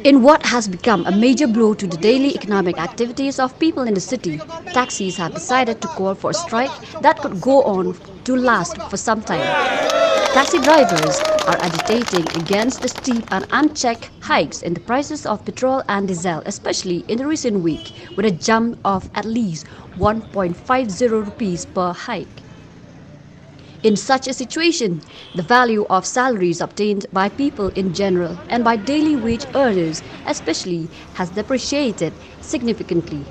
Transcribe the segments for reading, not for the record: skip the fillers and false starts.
In what has become a major blow to the daily economic activities of people in the city, taxis have decided to call for a strike that could go on to last for some time. Taxi drivers are agitating against the steep and unchecked hikes in the prices of petrol and diesel, especially in the recent week, with a jump of at least 1.50 rupees per hike. In such a situation, the value of salaries obtained by people in general and by daily wage earners especially has depreciated significantly.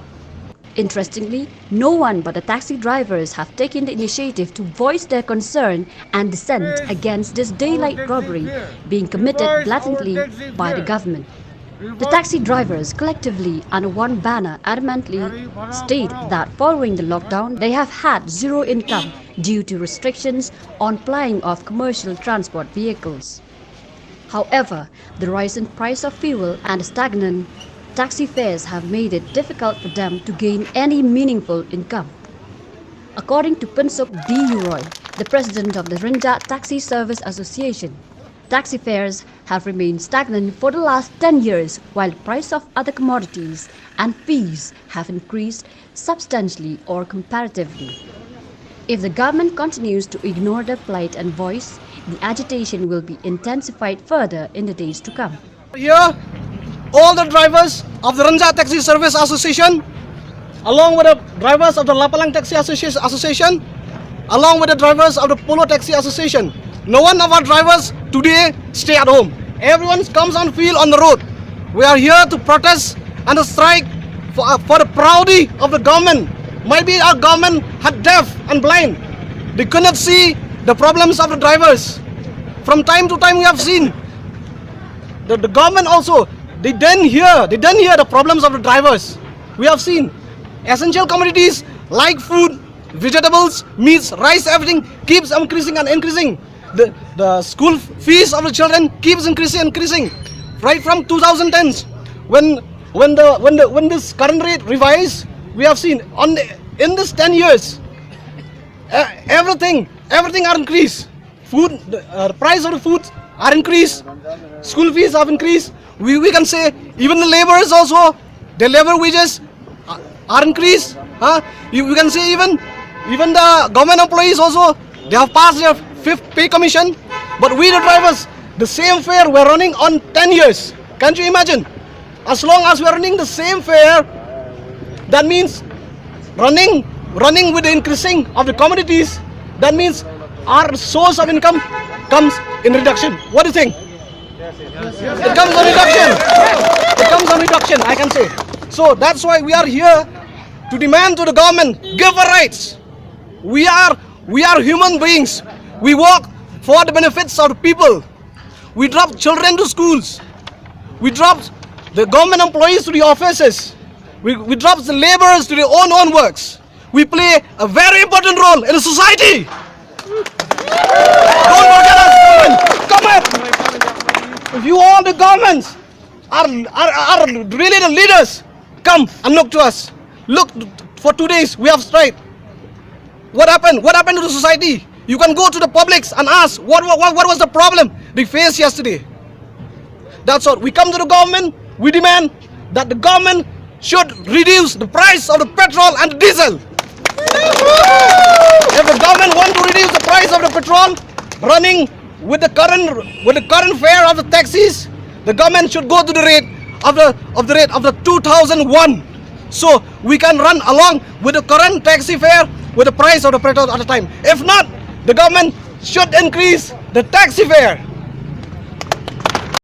Interestingly, no one but the taxi drivers have taken the initiative to voice their concern and dissent against this daylight robbery being committed blatantly by the government. The taxi drivers collectively under one banner adamantly state that following the lockdown they have had zero income due to restrictions on plying of commercial transport vehicles. However, the rise in price of fuel and stagnant taxi fares have made it difficult for them to gain any meaningful income. According to Punsuk D. Uroy, the president of the Rinjat Taxi Service Association, taxi fares have remained stagnant for the last 10 years while the price of other commodities and fees have increased substantially or comparatively. If the government continues to ignore their plight and voice, the agitation will be intensified further in the days to come. Here, all the drivers of the Rinjat Taxi Service Association, along with the drivers of the Lapalang Taxi Association, along with the drivers of the Polo Taxi Association, no one of our drivers today stay at home. Everyone comes on field on the road. We are here to protest and to strike for the proudty of the government. Maybe our government had deaf and blind. They could not see the problems of the drivers. From time to time we have seen the government also, they didn't hear the problems of the drivers. We have seen essential commodities like food, vegetables, meats, rice, everything keeps increasing and increasing. The school fees of the children keeps increasing. Right from 2010s, when this current rate revised, we have seen in this 10 years, everything are increased. Food, the price of the food are increased. School fees have increased. We can say even the laborers also, their labor wages are increased. We can say even the government employees also, they have passed their 5th pay commission. But we the drivers, the same fare we're running on 10 years. Can't you imagine? As long as we're running the same fare, that means running with the increasing of the commodities, that means our source of income comes in reduction. What do you think? It comes on reduction. It comes on reduction, I can say. So that's why we are here to demand to the government, give our rights. We are human beings. We work for the benefits of the people. We drop children to schools. We drop the government employees to the offices. We drop the laborers to their own works. We play a very important role in the society. Don't forget us, government. Come on. If you all the governments are really the leaders, come and look to us. Look, for 2 days we have strike. What happened? What happened to the society? You can go to the publics and ask what was the problem they faced yesterday. That's all. We come to the government. We demand that the government should reduce the price of the petrol and the diesel. If the government wants to reduce the price of the petrol, running with the current fare of the taxis, the government should go to the rate of the 2001. So we can run along with the current taxi fare with the price of the petrol at the time. If not, the government should increase the taxi fare.